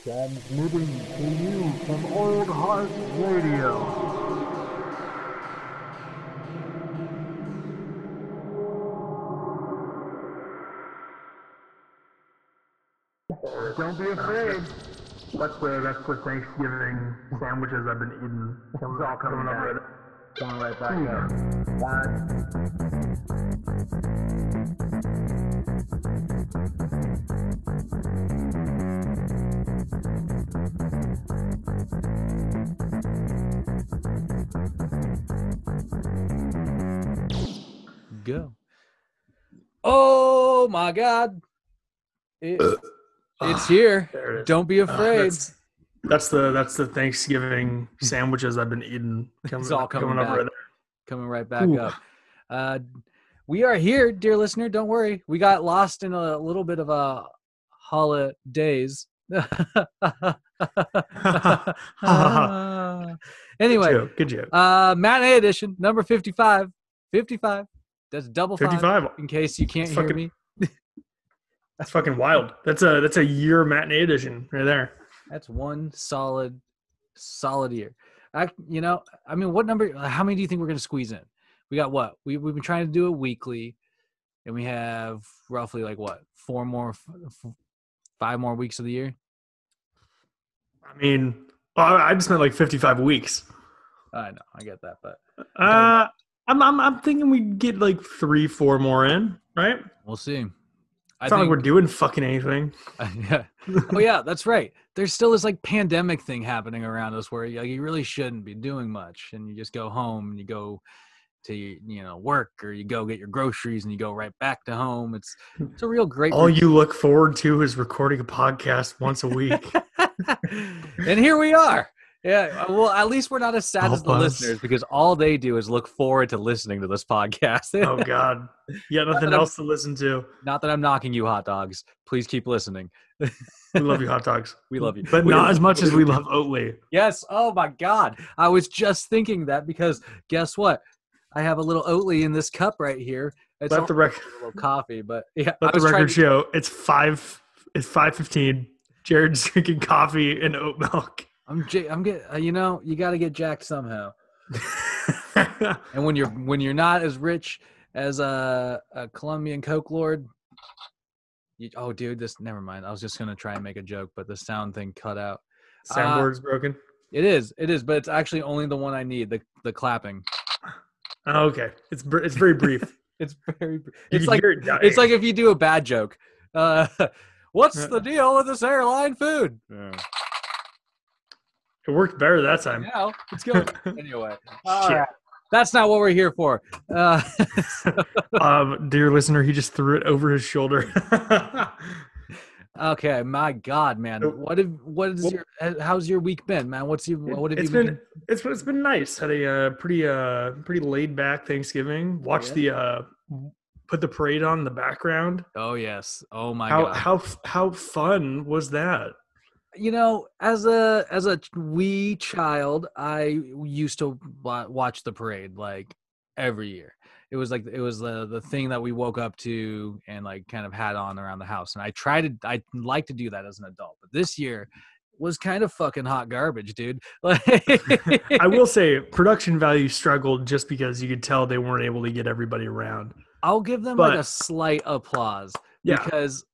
Transmitting to you from Old Heart Radio. Don't be afraid. That's the Thanksgiving sandwiches I've been eating. It's all coming up coming right back up. Go. Oh my God. It's here. There it is. Don't be afraid. That's the Thanksgiving sandwiches I've been eating. It's all coming up back. right Coming right back Ooh. up. We are here, dear listener. Don't worry. We got lost in a little bit of a holidays. Anyway, good joke. Matinee Edition, number 55. 55. That's double 55. five, in case you can't hear me. That's fucking wild. That's a year Matinee Edition right there. That's one solid year. What number? How many do you think we're going to squeeze in? We got what? We've been trying to do it weekly, and we have roughly like what? 5 more weeks of the year. I mean, I just meant like 55 weeks. I know, I get that, but I'm thinking we get like 3-4 more in, right? we'll see. It's not like we're doing fucking anything. Yeah. Oh yeah, that's right. There's still this like pandemic thing happening around us where you really shouldn't be doing much, and you just go home and you go to work, or you go get your groceries and you go right back to home. It's a real great. All you look forward to is recording a podcast once a week. And here we are. Yeah, well, at least we're not as sad as the listeners, because all they do is look forward to listening to this podcast. Oh, God. You got nothing else to listen to. Not that I'm knocking you, hot dogs. Please keep listening. We love you, hot dogs. We love you. But not as much as we love Oatly. Yes. Oh, my God. I was just thinking that, because guess what? I have a little Oatly in this cup right here. It's Let the record, a little coffee, but yeah. Let the record show. It's 5:15. Jared's drinking coffee and oat milk. I'm getting, you got to get jacked somehow. And when you're not as rich as a Colombian Coke Lord, never mind. I was just gonna try and make a joke, but the sound thing cut out. Soundboard's broken. It is, but it's actually only the one I need. The clapping. Oh, okay, it's very brief. It's very. It's like if you do a bad joke. What's the deal with this airline food? It worked better that time. Yeah, it's good. Anyway, all right. That's not what we're here for. Dear listener, he just threw it over his shoulder. Okay, my God, man, how's your week been, man? It's been nice. Had a pretty laid back Thanksgiving. Watched put the parade on in the background. Oh yes. Oh my God. How fun was that? As a wee child, I used to watch the parade like every year. It was the thing that we woke up to and like kind of had on around the house. And I'd like to do that as an adult, but this year was kind of fucking hot garbage, dude. I will say production value struggled just because you could tell they weren't able to get everybody around. I'll give them like a slight applause. Yeah.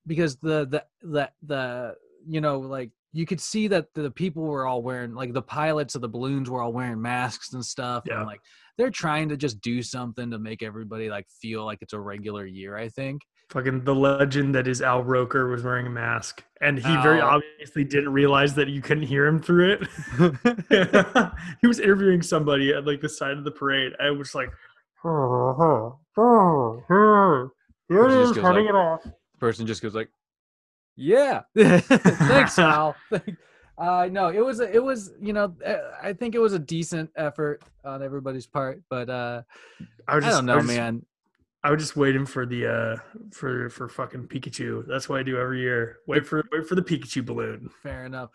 Because the like you could see that the people were all wearing, like the pilots of the balloons were all wearing masks and stuff. Yeah. And like they're trying to just do something to make everybody like feel like it's a regular year, I think. Fucking the legend that is Al Roker was wearing a mask, and he very obviously didn't realize that you couldn't hear him through it. He was interviewing somebody at like the side of the parade. I was like, here it is, turning it off. The person just goes like, yeah, thanks, Al. No, it was, I think it was a decent effort on everybody's part, but I don't know, man. I was just waiting for the for fucking Pikachu. That's what I do every year. Wait for the Pikachu balloon. Fair enough.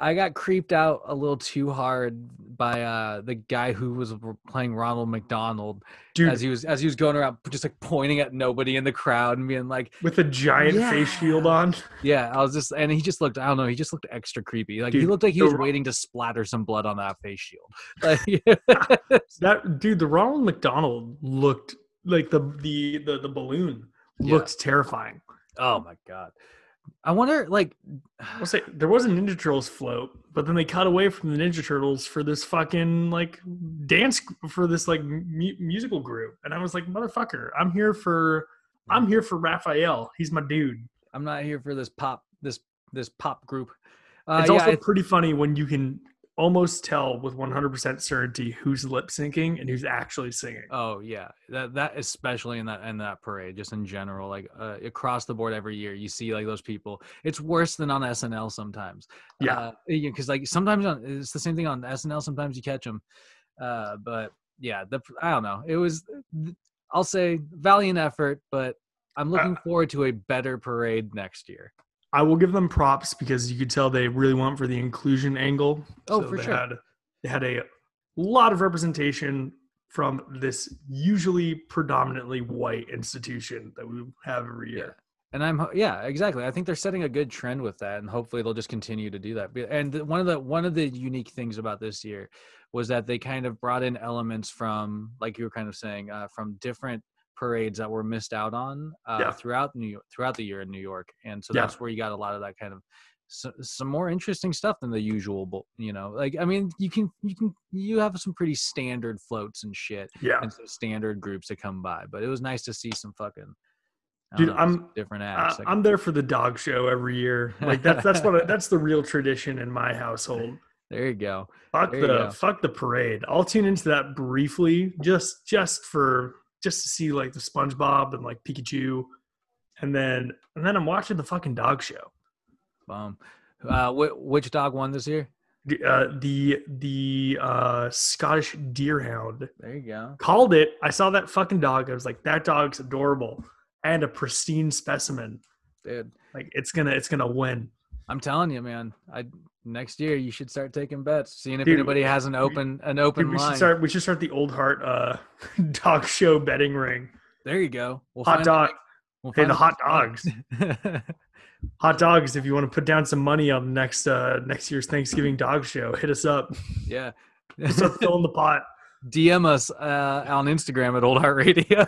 I got creeped out a little too hard by the guy who was playing Ronald McDonald, Dude, as he was going around just like pointing at nobody in the crowd and being like, with a giant face shield on. Yeah, I was just, and he just looked, I don't know, he just looked extra creepy. Like, Dude, he looked like he was waiting to splatter some blood on that face shield. Like, the Ronald McDonald looked like the balloon looked terrifying. Oh my god. I wonder, like, I'll say there was a Ninja Turtles float, but then they cut away from the Ninja Turtles for this fucking like dance, for this like musical group, and I was like, motherfucker, I'm here for Raphael. He's my dude. I'm not here for this pop group. It's also pretty funny when you can almost tell with 100% certainty who's lip syncing and who's actually singing. Oh yeah, that especially in that parade, just in general, like across the board every year, you see like those people. It's worse than on SNL sometimes. Yeah, because like sometimes it's the same thing on SNL. Sometimes you catch them, but yeah, I don't know. It was, I'll say, valiant effort, but I'm looking forward to a better parade next year. I will give them props because you could tell they really went for the inclusion angle. Oh, so for sure. They had a lot of representation from this usually predominantly white institution that we have every year. And exactly. I think they're setting a good trend with that, and hopefully they'll just continue to do that. And one of the unique things about this year was that they kind of brought in elements from, like you were kind of saying, from different parades that were missed out on throughout the year in New York, and so that's where you got a lot of that kind of some more interesting stuff than the usual. You know, like, I mean, you have some pretty standard floats and shit, and some standard groups that come by, but it was nice to see some fucking different acts. I'm there for the dog show every year. Like that's the real tradition in my household. There you go. Fuck the parade. I'll tune into that briefly, just to see like the SpongeBob and like Pikachu, and then I'm watching the fucking dog show. Which dog won this year? The Scottish Deerhound. There you go. Called it. I saw that fucking dog. I was like, that dog's adorable and a pristine specimen. Dude, like it's gonna win. I'm telling you, man. Next year you should start taking bets, seeing if anybody has an open line. We should start the Old Heart dog show betting ring. There you go. Hot dog. Hey, the hot dogs. Hot dogs. If you want to put down some money on next year's Thanksgiving dog show, hit us up. Yeah, we'll start filling the pot. DM us on Instagram at Old Heart Radio.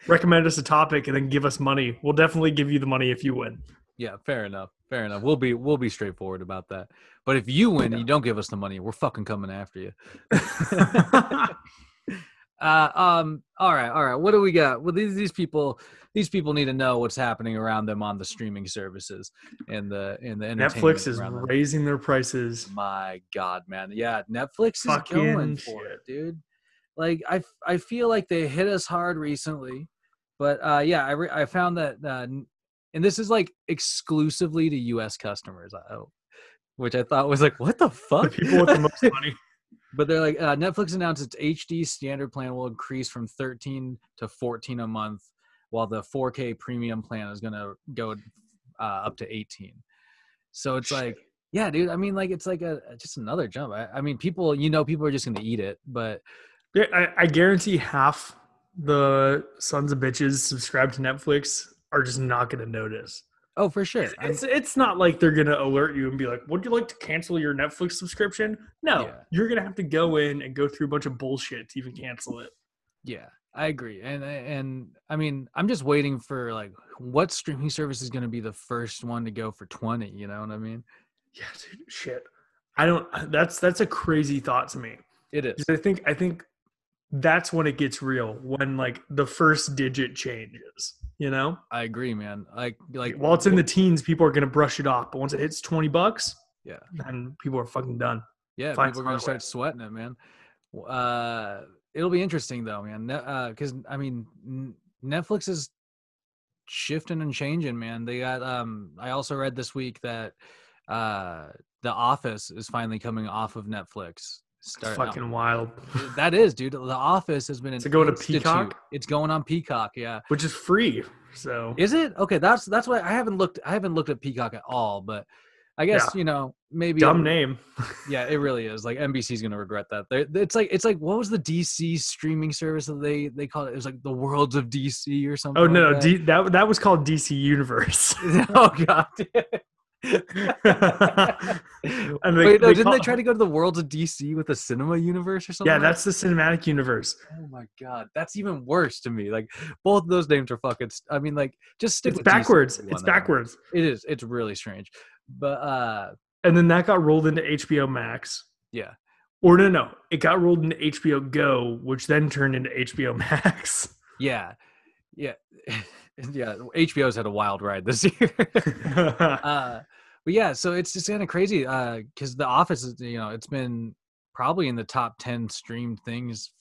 Recommend us a topic and then give us money. We'll definitely give you the money if you win. Yeah, fair enough. We'll be straightforward about that. But if you win and you don't give us the money, we're fucking coming after you. All right. What do we got? Well, these people need to know what's happening around them on the streaming services and the entertainment. Netflix is raising their prices. My God, man. Yeah, Netflix is going for it, dude. Like I feel like they hit us hard recently, but I found that. And this is like exclusively to U.S. customers, which I thought was like, what the fuck? The people with the most money. But they're like, Netflix announced its HD standard plan will increase from $13 to $14 a month, while the 4K premium plan is going to go up to $18. So it's like, yeah, dude. I mean, like, it's like just another jump. I mean, people are just going to eat it, but yeah, I guarantee half the sons of bitches subscribed to Netflix are just not going to notice. Oh, for sure. It's not like they're going to alert you and be like, would you like to cancel your Netflix subscription? No, You're going to have to go in and go through a bunch of bullshit to even cancel it. Yeah, I agree. And I mean, I'm just waiting for like what streaming service is going to be the first one to go for 20, you know what I mean? Yeah, dude, shit. That's a crazy thought to me. It is. I think that's when it gets real, when like the first digit changes, you know? I agree, man. Like while it's in the teens, people are going to brush it off, but once it hits $20, then people are fucking done. Yeah, people are going to start sweating it, man. It'll be interesting though, man. Cause I mean, Netflix is shifting and changing, man. They got, I also read this week that, The Office is finally coming off of Netflix. Fucking wild. That is, dude. The Office has been an go to Peacock. It's going on Peacock, yeah. Which is free. So is it? Okay, that's why I haven't looked at Peacock at all, but I guess, maybe Dumb name. Yeah, it really is. Like NBC's gonna regret that. It's like what was the DC streaming service that they called it? It was like the Worlds of DC or something. Oh no, like that was called DC Universe. Oh god. And Wait, no, didn't they try to go to the Worlds of DC with the cinema universe or something? Yeah, that's the cinematic universe. Oh my god, that's even worse to me. Like both of those names are fucking. I mean, like just stick It's with backwards. DC It's backwards. It is. It's really strange. But and then that got rolled into HBO Max. Yeah. Or no, it got rolled into HBO Go, which then turned into HBO Max. Yeah. Yeah. Yeah. HBO's had a wild ride this year. But yeah, so it's just kind of crazy because The Office is, it's been probably in the top 10 streamed things.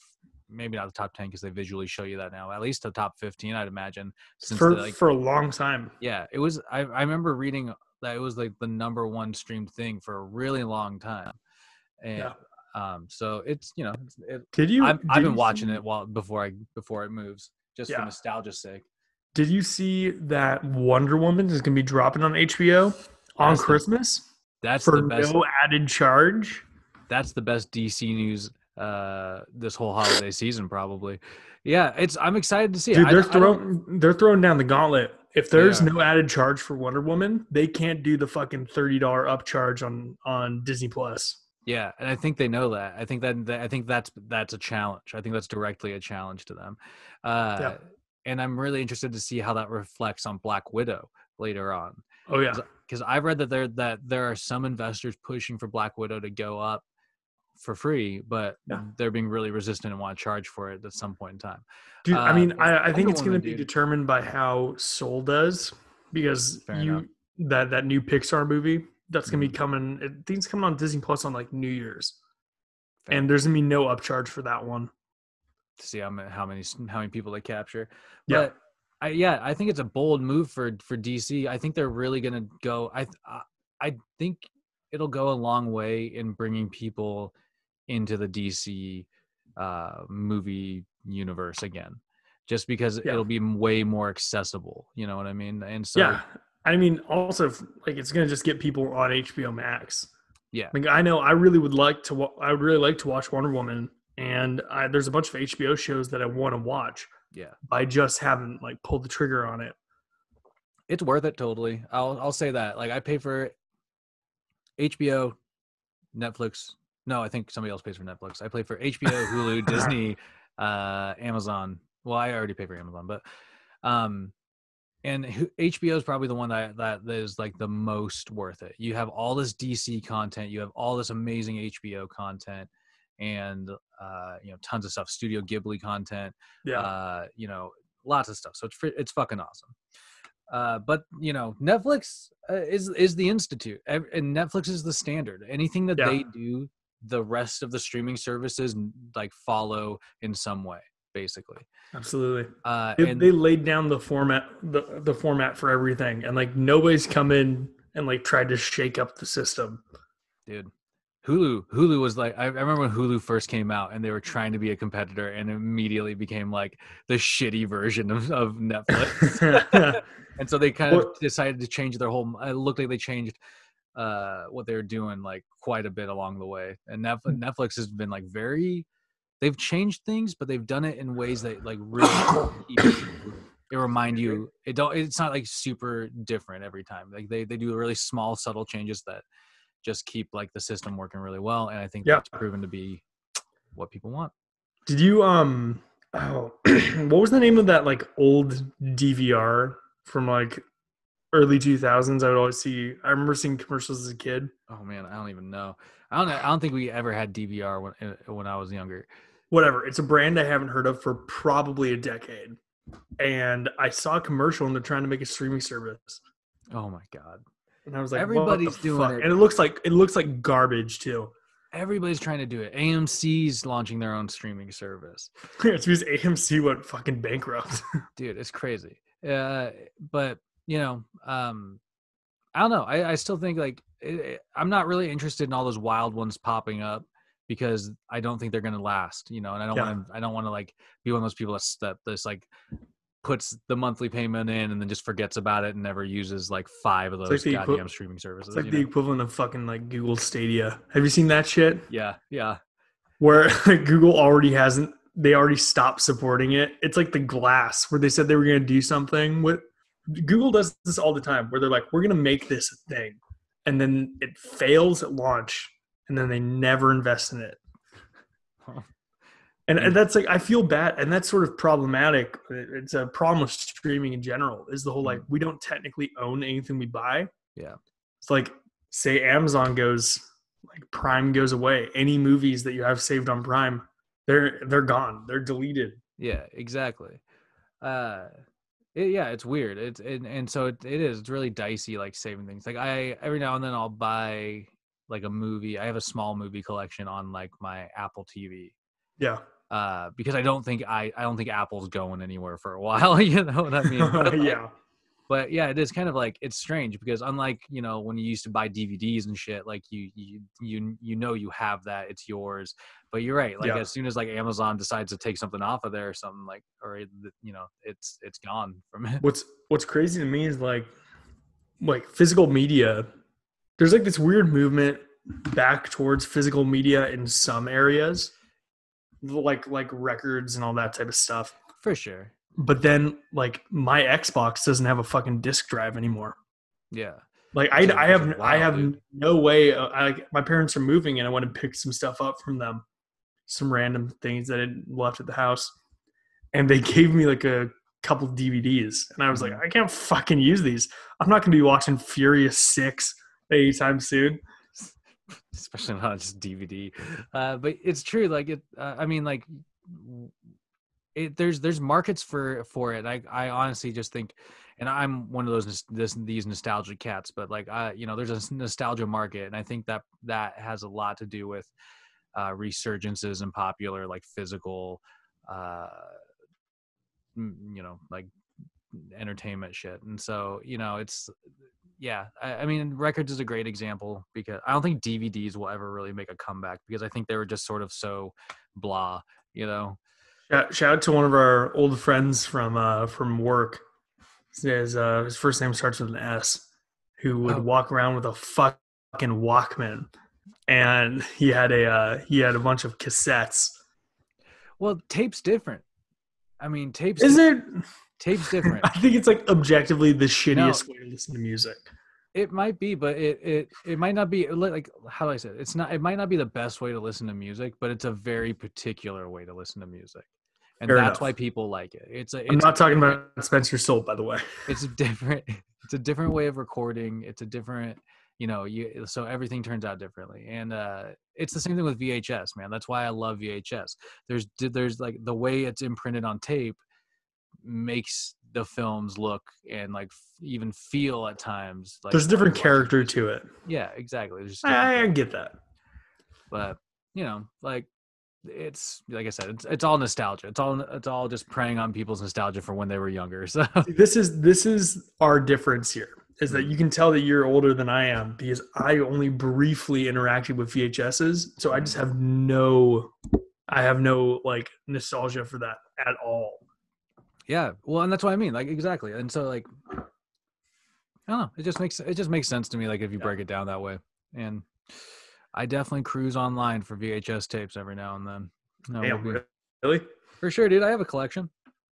Maybe not the top 10 because they visually show you that now. At least the top 15, I'd imagine. Since for a long time. Yeah, it was. I remember reading that it was like the number one streamed thing for a really long time. And so it's I've been watching it before it moves just for nostalgia's sake. Did you see that Wonder Woman is going to be dropping on HBO on Christmas? That's for the best, no added charge. That's the best DC news this whole holiday season probably. Yeah, I'm excited to see it. Dude, they're throwing down the gauntlet. If there's no added charge for Wonder Woman, they can't do the fucking $30 upcharge on Disney Plus. Yeah, and I think they know that. I think that's a challenge. I think that's directly a challenge to them. And I'm really interested to see how that reflects on Black Widow later on. Oh yeah, because I've read that there are some investors pushing for Black Widow to go up for free, but they're being really resistant and want to charge for it at some point in time. Dude, I think it's going to be determined by how Soul does, because that new Pixar movie that's going to be coming. I think it's coming on Disney Plus on like New Year's, and there's going to be no upcharge for that one. To see how many people they capture. But I think it's a bold move for DC. I think they're really going to go. I think it'll go a long way in bringing people into the DC movie universe again, just because it'll be way more accessible. You know what I mean? And so also like it's going to just get people on HBO Max. Yeah, like I know I would really like to watch Wonder Woman. And there's a bunch of HBO shows that I want to watch. Yeah, I just haven't like pulled the trigger on it. It's worth it totally. I'll say that. Like I pay for HBO, Netflix. No, I think somebody else pays for Netflix. I pay for HBO, Hulu, Disney, Amazon. Well, I already pay for Amazon, but and HBO is probably the one that is like the most worth it. You have all this DC content. You have all this amazing HBO content. And tons of stuff, Studio Ghibli content, lots of stuff. So it's fucking awesome. But Netflix is the institute, and Netflix is the standard. Anything that they do, the rest of the streaming services like follow in some way, basically. Absolutely. They laid down the format, the format for everything, and like nobody's come in and like tried to shake up the system, dude. Hulu was like, I remember when Hulu first came out and they were trying to be a competitor and immediately became like the shitty version of Netflix. And so they kind of decided to change their whole, it looked like they changed what they were doing like quite a bit along the way. And Netflix has been like they've changed things, but they've done it in ways that like really it remind you, it's not like super different every time. Like they do really small, subtle changes that just keep like the system working really well, and I think that's proven to be what people want. Did you what was the name of that like old DVR from like early 2000s? I remember seeing commercials as a kid. Oh man, I don't even know. I don't think we ever had DVR when I was younger. Whatever, it's a brand I haven't heard of for probably a decade, and I saw a commercial and they're trying to make a streaming service. Oh my god. And I was like, everybody's doing it. And it looks like garbage too. Everybody's trying to do it. AMC's launching their own streaming service. It's because AMC went fucking bankrupt. Dude, it's crazy. But I don't know. I still think like I'm not really interested in all those wild ones popping up because I don't think they're going to last, and I don't want to like be one of those people that's like puts the monthly payment in and then just forgets about it and never uses like 5 of those goddamn streaming services. It's like the equivalent of fucking like Google Stadia. Have you seen that shit? Yeah. Where Google they already stopped supporting it. It's like the Glass, where they said they were going to do something with. Google does this all the time, where they're like, we're going to make this a thing, and then it fails at launch, and then they never invest in it. And that's like, I feel bad, and that's sort of problematic. It's a problem with streaming in general, is the whole like, we don't technically own anything we buy. Yeah. It's like, say Amazon Prime goes away. Any movies that you have saved on Prime, they're gone. They're deleted. Yeah, exactly. It's weird. It's really dicey, like saving things. Like every now and then I'll buy like a movie. I have a small movie collection on like my Apple TV. Yeah. Because I don't think Apple's going anywhere for a while. You know what I mean? But, yeah. But yeah, it is kind of like, it's strange because unlike, you know, when you used to buy DVDs and shit, like you have that, it's yours. But you're right. Like as soon as like Amazon decides to take something off of there or something, like, or you know, it's gone from it. What's crazy to me is like physical media. There's like this weird movement back towards physical media in some areas, like records and all that type of stuff. For sure. But then, like, my Xbox doesn't have a fucking disk drive anymore. Yeah. Like, I have no way. My parents are moving, and I want to pick some stuff up from them, some random things that I left at the house, and they gave me like a couple DVDs, and I was like, I can't fucking use these. I'm not going to be watching Furious 6 anytime soon. Especially not just DVD. But it's true. Like I mean, like. There's markets for it. I honestly just think, and I'm one of these nostalgic cats, but like you know, there's a nostalgia market, and I think that has a lot to do with resurgences in popular like physical you know, like entertainment shit. And so, you know, it's I mean, records is a great example because I don't think DVDs will ever really make a comeback because I think they were just sort of so blah, you know. Shout out to one of our old friends from work. His first name starts with an S, who would walk around with a fucking Walkman, and he had a bunch of cassettes. Well, tape's different. I mean, tape's different. I think it's like objectively the shittiest way to listen to music. It might be, but it might not be, like, how do I say it? It might not be the best way to listen to music, but it's a very particular way to listen to music. And Fair that's enough. why people like it. I'm not talking about Spencer Solt, by the way. It's a different way of recording. It's a different, you know, so everything turns out differently. And it's the same thing with VHS, man. That's why I love VHS. There's like the way it's imprinted on tape makes the films look and like even feel at times like there's a different character to it. Yeah, exactly. I get that. But, you know, like, it's like I said, it's all nostalgia. It's all just preying on people's nostalgia for when they were younger. So this is our difference here, is that you can tell that you're older than I am because I only briefly interacted with VHSs, so I just have no like nostalgia for that at all. Yeah, well, and that's what I mean, like, exactly. And so, like, I don't know, it just makes sense to me, like, if you break it down that way. And I definitely cruise online for VHS tapes every now and then. No, damn, really? For sure, dude. I have a collection.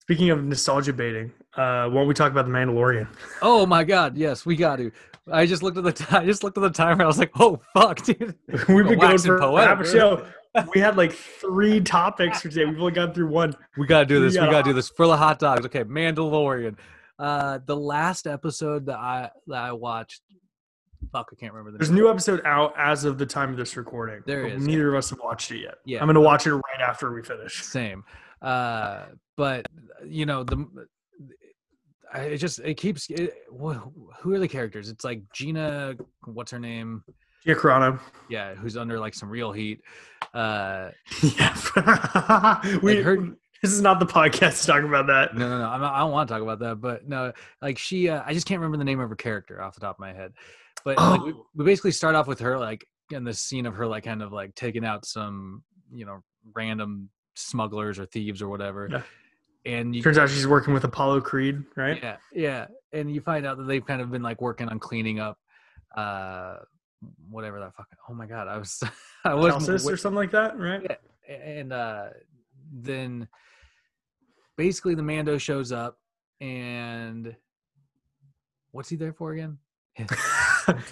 Speaking of nostalgia baiting, why don't we talk about The Mandalorian? Oh my God, yes, we got to. I just looked at the timer. I was like, "Oh fuck, dude!" We've been going for half a show. We had like 3 topics for today. We've only gone through 1. We gotta do this. We gotta do this for the hot dogs. Okay, Mandalorian. The last episode that I watched. Fuck, I can't remember. There's a new episode out as of the time of this recording. There is. Neither of us have watched it yet. Yeah, I'm gonna watch it right after we finish. Same. But you know, who are the characters? It's like Gina, what's her name? Gina Carano. Yeah, who's under like some real heat. Yeah. This is not the podcast to talk about that. No. I don't want to talk about that. But no, like she, I just can't remember the name of her character off the top of my head. But like, we basically start off with her like in the scene of her like kind of like taking out some, you know, random smugglers or thieves or whatever. Yeah. and you, Turns out she's working with Apollo Creed, right? yeah, and you find out that they've kind of been like working on cleaning up, whatever that fucking. Oh my god, I was Calcis or something like that, right? Yeah, and then basically the Mando shows up, and what's he there for again?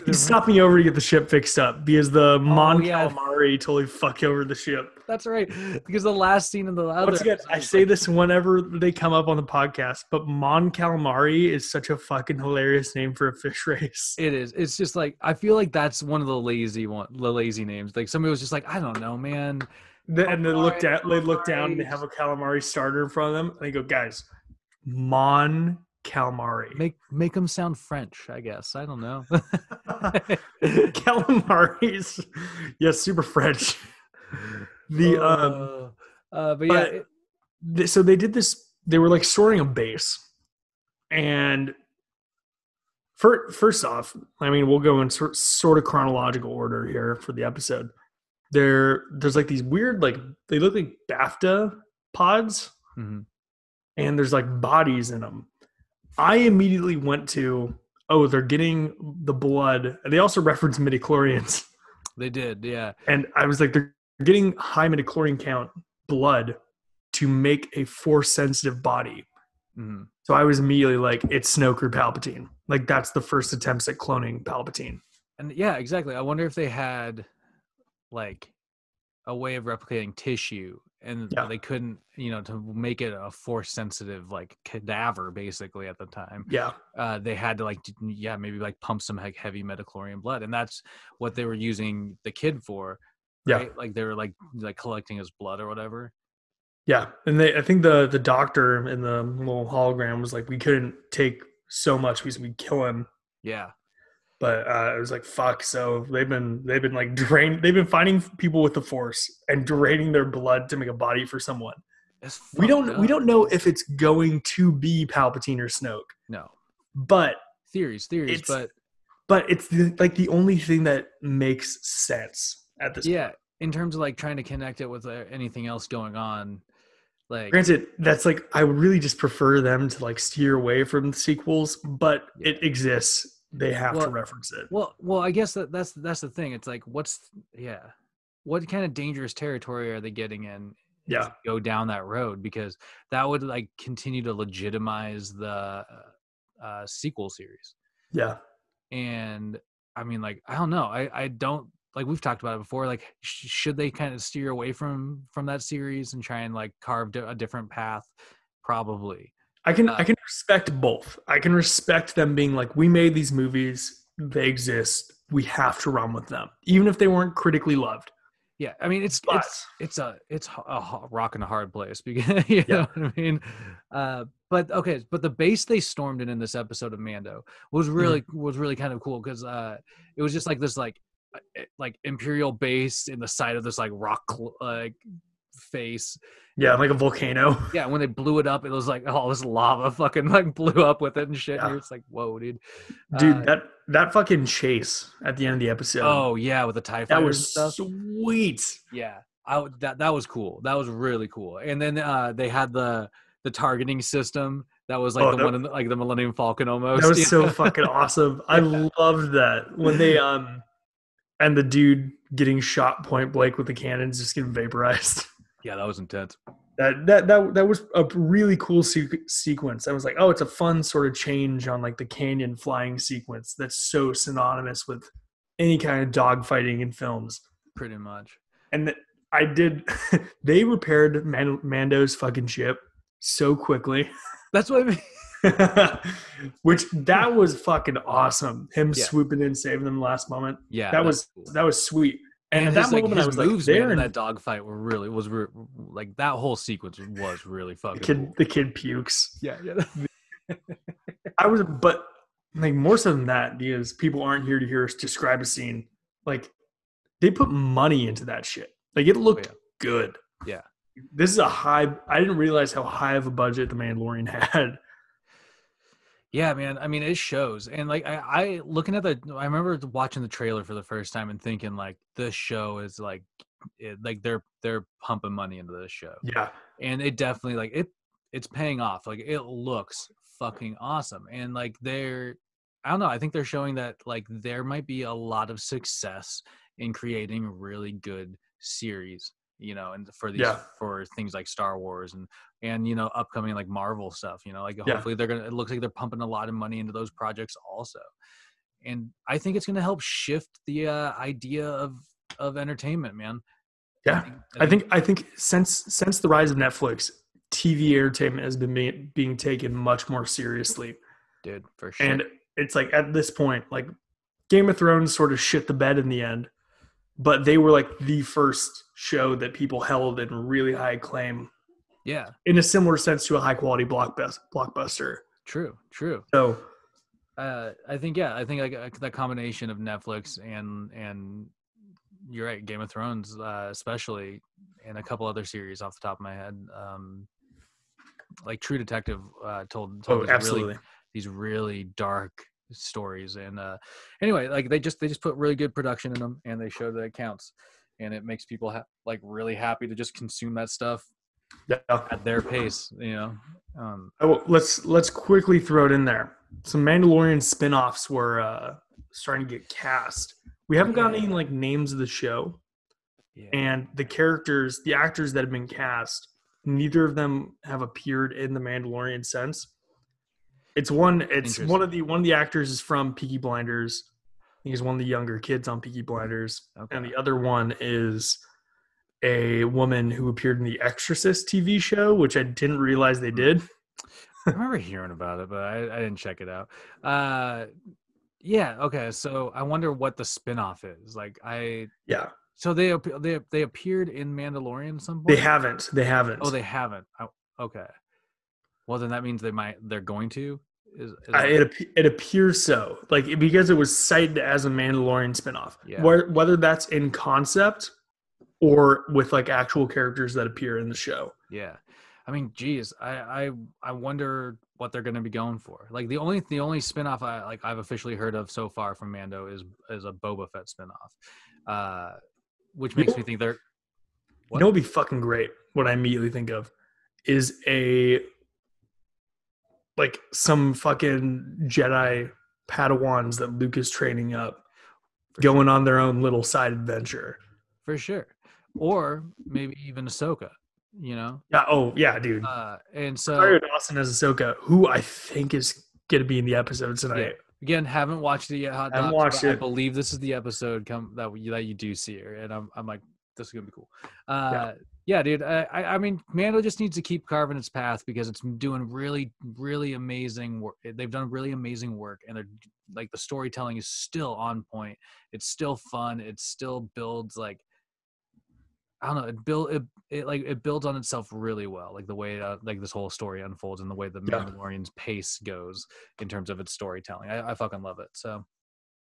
He's stopping over to get the ship fixed up because the Mon yeah. Calamari totally fucked over the ship. That's right, because the last scene of the other. Once again, I say this whenever they come up on the podcast, but Mon Calamari is such a fucking hilarious name for a fish race. It is. It's just like I feel like that's one of the lazy names. Like somebody was just like, I don't know, man. And they look down and they have a calamari starter in front of them, and they go, guys, Mon Calamari. Make them sound French, I guess. I don't know. Calamaris, yes, super French. But yeah. So they did this. They were like storing a base, and first off, I mean, we'll go in sort of chronological order here for the episode. There's like these weird, like they look like BAFTA pods, mm-hmm. and there's like bodies in them. I immediately went to, oh, they're getting the blood. And they also reference midichlorians. They did, yeah. And I was like, they're getting high midichlorian count blood to make a force-sensitive body. Mm-hmm. So I was immediately like, it's Snoke or Palpatine. Like, that's the first attempts at cloning Palpatine. And yeah, exactly. I wonder if they had, like, a way of replicating tissue, and they couldn't, to make it a force sensitive like cadaver basically at the time. Yeah. They had to maybe like pump some like heavy midichlorian blood, and that's what they were using the kid for. Right? Yeah. Like they were like collecting his blood or whatever. Yeah. And I think the doctor in the little hologram was like, we couldn't take so much because we'd kill him. Yeah. But it was like, fuck. So they've been like drained. They've been finding people with the force and draining their blood to make a body for someone. We don't know if it's going to be Palpatine or Snoke. No, but theories. But it's the only thing that makes sense at this point. In terms of like trying to connect it with anything else going on. Like, granted, that's like I would really just prefer them to like steer away from the sequels, but it exists. They have to reference it. Well, I guess that's the thing. It's like, what kind of dangerous territory are they getting in? Yeah, to go down that road, because that would like continue to legitimize the sequel series. Yeah, and I mean, like, I don't know. I don't like. We've talked about it before. Like, should they kind of steer away from that series and try and like carve a different path? Probably. I can respect both. I can respect them being like, we made these movies, they exist, we have to run with them, even if they weren't critically loved. Yeah, I mean, it's a rock and a hard place, because you know what I mean. But the base they stormed in this episode of Mando was really kind of cool, because it was just like this like Imperial base in the side of this like rock face. Yeah, like a volcano. Yeah, when they blew it up, it was like all this lava fucking like blew up with it and shit. Yeah. And it's like, whoa, dude. Dude, that fucking chase at the end of the episode. Oh yeah, with the TIE fighters. That was and stuff. Sweet. Yeah, that was cool. That was really cool. And then they had the targeting system that was like one in like the Millennium Falcon almost. That was so fucking awesome. I loved that when they and the dude getting shot point blank with the cannons just getting vaporized. Yeah, that was intense. That was a really cool sequence. I was like, oh, it's a fun sort of change on like the canyon flying sequence that's so synonymous with any kind of dogfighting in films. Pretty much. And they repaired Mando's fucking ship so quickly. That's what I mean. Which that was fucking awesome. Him swooping in, saving them last moment. Yeah, that was sweet. And at that moment, I was moves, like, man, in that dogfight was like that whole sequence was really fucking cool. The kid pukes. Yeah. But like more so than that, because people aren't here to hear us describe a scene. Like they put money into that shit. Like it looked good. Yeah. This is I didn't realize how high of a budget the Mandalorian had. Yeah, man. I mean, it shows. And like I looking at I remember watching the trailer for the first time and thinking like this show is like they're pumping money into this show. Yeah. And it definitely it's paying off. Like it looks fucking awesome. And like I don't know, I think they're showing that like there might be a lot of success in creating really good series, and for things like Star Wars and upcoming like Marvel stuff, like hopefully it looks like they're pumping a lot of money into those projects also. And I think it's going to help shift the idea of entertainment, man. Yeah. I think since the rise of Netflix, TV entertainment has been being taken much more seriously. Dude, for sure. And it's like at this point, like Game of Thrones sort of shit the bed in the end, but they were like the first show that people held in really high acclaim. Yeah. In a similar sense to a high quality blockbuster. True. So I think like that combination of Netflix and you're right, Game of Thrones, especially, and a couple other series off the top of my head, like True Detective told these really dark stories. And anyway, like they just put really good production in them, and they show that it counts, and it makes people like really happy to just consume that stuff at their pace. Let's quickly throw it in there. Some Mandalorian spinoffs were starting to get cast. We haven't gotten any like names of the show, and the actors that have been cast, neither of them have appeared in the Mandalorian sense. It's one of the actors is from Peaky Blinders. I think he's one of the younger kids on Peaky Blinders, and the other one is a woman who appeared in the Exorcist TV show, which I didn't realize they did. I remember hearing about it, but I didn't check it out. Yeah. Okay. So I wonder what the spinoff is. Like So they appeared in Mandalorian at some point? They haven't. Oh, they haven't. Okay. Well, then that means they're going to. It appears so. Like because it was cited as a Mandalorian spinoff. Yeah. Whether that's in concept or with like actual characters that appear in the show. Yeah. I mean, geez, I wonder what they're going to be going for. Like the only spinoff I've officially heard of so far from Mando is a Boba Fett spinoff, which makes me think they're. What? You know, what'd be fucking great. What I immediately think of is some fucking Jedi Padawans that Luke is training up, going on their own little side adventure. For sure, or maybe even Ahsoka. Yeah. Oh, yeah, dude. And so Rosario Dawson as Ahsoka, who I think is going to be in the episode tonight. Yeah. Again, haven't watched it yet. Haven't watched it. I believe this is the episode that you do see her, and I'm like, this is gonna be cool. Yeah, dude. I mean, Mando just needs to keep carving its path because it's doing really, really amazing work. They've done really amazing work, and they're like the storytelling is still on point. It's still fun. It still builds like. I don't know. It builds on itself really well, like the way like this whole story unfolds and the way the Mandalorian's pace goes in terms of its storytelling. I fucking love it. So,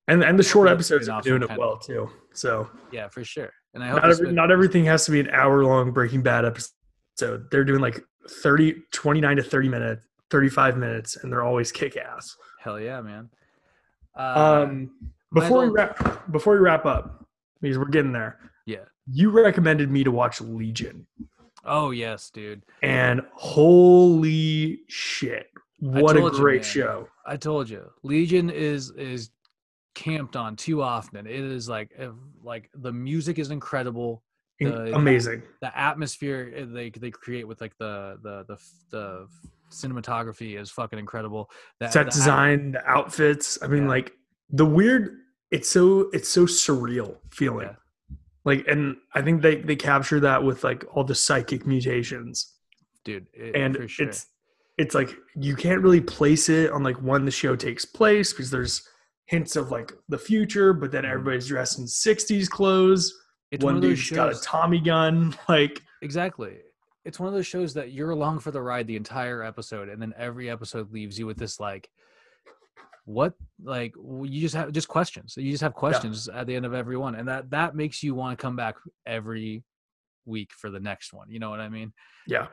and the short episodes are doing it well too. So yeah, for sure. And I hope not everything has to be an hour-long Breaking Bad episode. They're doing like 29 to 30 minutes, 35 minutes, and they're always kick-ass. Hell yeah, man. Before we wrap up, because we're getting there. Yeah. You recommended me to watch Legion. Oh, yes, dude. And holy shit. What a great show. I told you. Legion is camped on too often. It is like the music is incredible. Amazing. The atmosphere they create with like the cinematography is fucking incredible. Set design, the outfits. I mean, like the weird, it's so surreal feeling. Yeah. Like, and I think they capture that with like all the psychic mutations, dude. For sure. It's like you can't really place it on like when the show takes place because there's hints of like the future, but then everybody's dressed in 60s clothes. It's one dude's got a Tommy gun. Like exactly. It's one of those shows that you're along for the ride the entire episode, and then every episode leaves you with this like. What like you just have questions. You just have questions at the end of every one, and that makes you want to come back every week for the next one. You know what I mean? Yeah.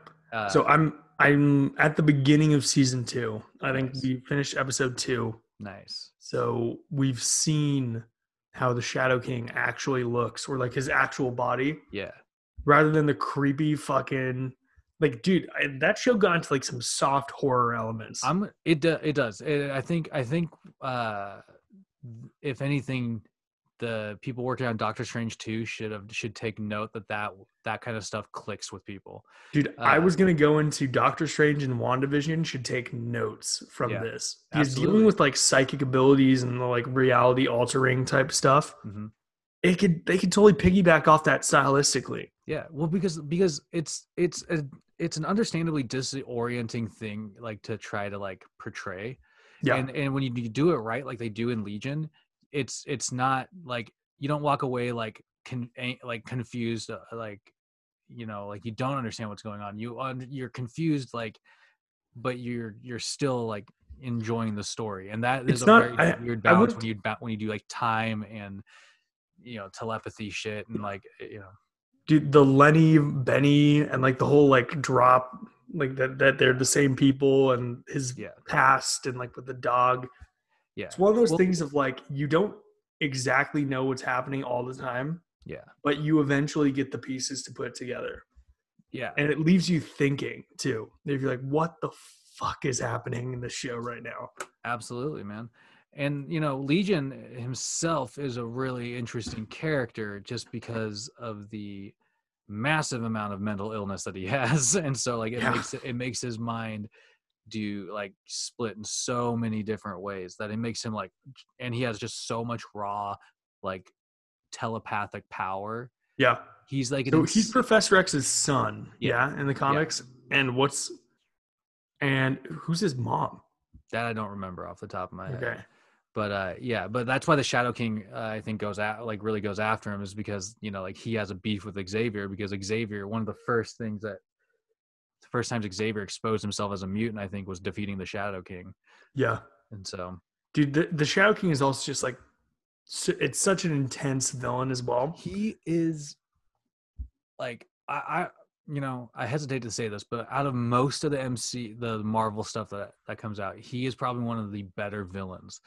So I'm at the beginning of season 2. I think we finished episode 2. Nice. So we've seen how the Shadow King actually looks, or like his actual body. Yeah. Rather than the creepy fucking Like, dude, that show got into like some soft horror elements. It does. I think if anything, the people working on Doctor Strange 2 should take note that kind of stuff clicks with people. Dude, I was gonna go into Doctor Strange and WandaVision should take notes from this, because absolutely. dealing with like psychic abilities and the like reality altering type stuff, they could totally piggyback off that stylistically. Yeah, well, because it's an understandably disorienting thing, like, to try to like portray. Yeah. And when you do it right, like they do in Legion, it's not like you don't walk away like confused, like, you know, like you don't understand what's going on. You're confused, like, but you're still like enjoying the story, and that is very weird balance when you do like time and, you know, telepathy shit and like, you know. Dude, the Lenny, Benny, and like the whole like drop, like that they're the same people, and his past, and like with the dog. Yeah, it's one of those things of like, you don't exactly know what's happening all the time. Yeah, but you eventually get the pieces to put together. Yeah, and it leaves you thinking too. If you're like, what the fuck is happening in this show right now? Absolutely, man. And, you know, Legion himself is a really interesting character just because of the massive amount of mental illness that he has. And so like it makes his mind do like split in so many different ways that it makes him like, and he has just so much raw, like, telepathic power. Yeah. He's like, he's Professor X's son. Yeah. In the comics. Yeah. And who's his mom? That I don't remember off the top of my head. Okay. But but that's why the Shadow King I think really goes after him, is because, you know, like he has a beef with Xavier, because Xavier, one of the first times Xavier exposed himself as a mutant, I think, was defeating the Shadow King. Yeah. And so, dude, the Shadow King is also just like, it's such an intense villain as well. He is like, I you know, I hesitate to say this, but out of most of the Marvel stuff that comes out, he is probably one of the better villains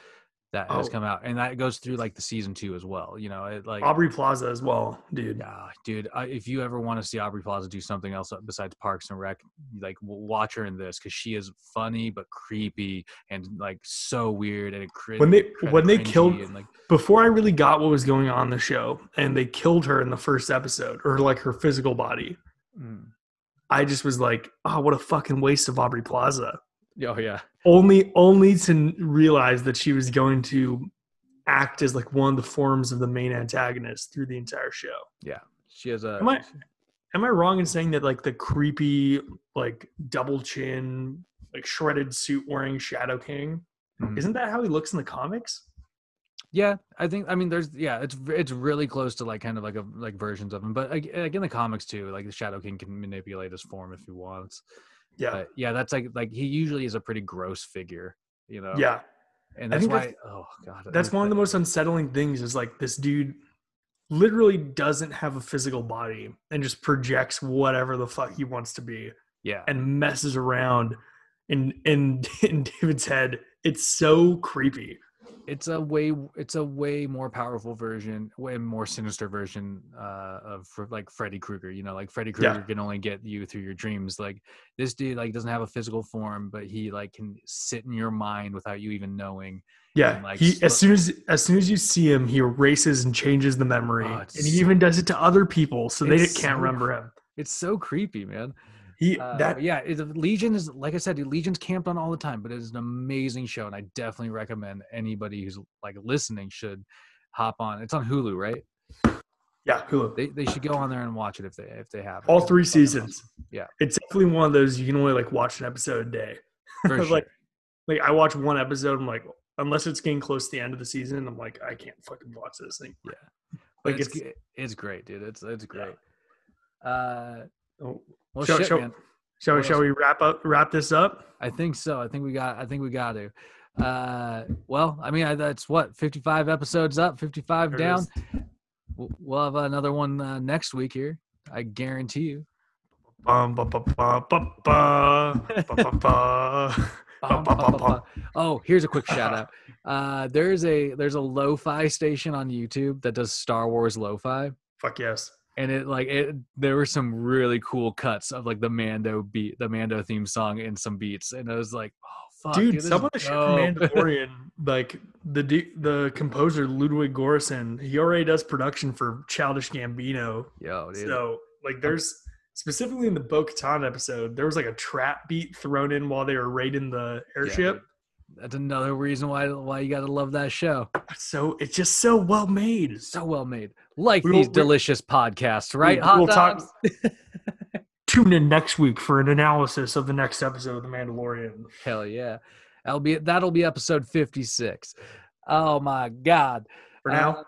that has come out, and that goes through like the season 2 as well. You know, it, like Aubrey Plaza as well, dude. Yeah, dude. If you ever want to see Aubrey Plaza do something else besides Parks and Rec, like, watch her in this, because she is funny but creepy and like so weird and when they killed, and, like, before I really got what was going on in the show, and they killed her in the first episode, or like her physical body. I just was like, oh, what a fucking waste of Aubrey Plaza. Oh yeah. Only to realize that she was going to act as like one of the forms of the main antagonist through the entire show. Yeah. She has a Am I wrong in saying that like the creepy, like double chin, like shredded suit wearing Shadow King, isn't that how he looks in the comics? Yeah, I mean, it's really close to like kind of like versions of him, but like in the comics too, like the Shadow King can manipulate his form if he wants. Yeah, but yeah, that's like he usually is a pretty gross figure, you know. Yeah, and that's why. Oh god, that's one of the most unsettling things. Is like this dude literally doesn't have a physical body and just projects whatever the fuck he wants to be. Yeah, and messes around in David's head. It's so creepy. It's a way more powerful version, way more sinister version of like Freddy Krueger. You know, like Freddy Krueger can only get you through your dreams. Like this dude, like, doesn't have a physical form, but he like can sit in your mind without you even knowing. Yeah, and, like, he as soon as you see him, he erases and changes the memory, and he even does it to other people, so they can't remember him. It's so creepy, man. Legion is, like I said, Legion's camped on all the time, but it is an amazing show, and I definitely recommend anybody who's like listening should hop on. It's on Hulu, right? Yeah, Hulu. They should go on there and watch it if they have it. All 3 seasons. Awesome. Yeah, it's definitely one of those you can only like watch an episode a day. For sure. like I watch one episode, I'm like, unless it's getting close to the end of the season, I'm like, I can't fucking watch this thing. Yeah, like it's great, dude. It's great. Yeah. Well, man. Shall we wrap this up? I think so. I think we got to. Well, I mean, that's what, 55 episodes up, 55 down. We'll have another one next week here. I guarantee you. Oh, here's a quick shout out. There's a lo-fi station on YouTube that does Star Wars lo-fi. Fuck yes. and there were some really cool cuts of like the Mando theme song and some beats, and I was like, oh fuck, dude, this some of the is shit from dope. Mandalorian, like the composer Ludwig Göransson, he already does production for Childish Gambino. Yo, dude. So like there's specifically in the Bo-Katan episode, there was like a trap beat thrown in while they were raiding the airship. Yeah, that's another reason why you gotta love that show. So it's just so well made. So well made. Like these delicious podcasts, right? We'll Hot dogs? Tune in next week for an analysis of the next episode of The Mandalorian. Hell yeah. That'll be episode 56. Oh my God. For now,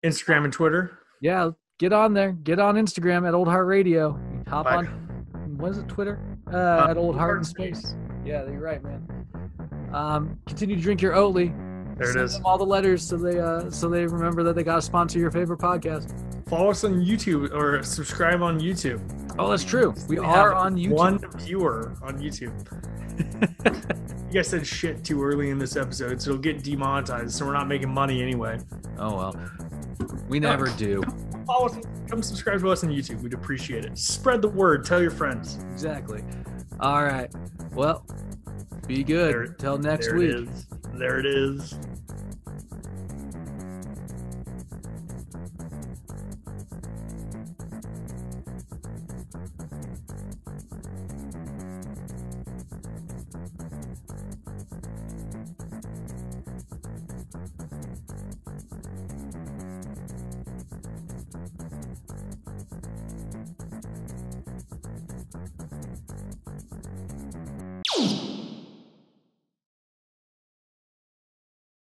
Instagram and Twitter. Yeah, get on there. Get on Instagram at Old Heart Radio. Hop Bye. on. What is it? Twitter? At Old Heart in Space. Yeah, you're right, man. Continue to drink your Oatly. There it Send is. them all the letters so they remember that they got to sponsor your favorite podcast. Follow us on YouTube or subscribe on YouTube. Oh, that's true. We are on YouTube. One viewer on YouTube. You guys said shit too early in this episode, so it'll get demonetized. So we're not making money anyway. Oh well, we never do. Follow us, come subscribe to us on YouTube. We'd appreciate it. Spread the word. Tell your friends. Exactly. All right. Well, be good. Till next week. There it is.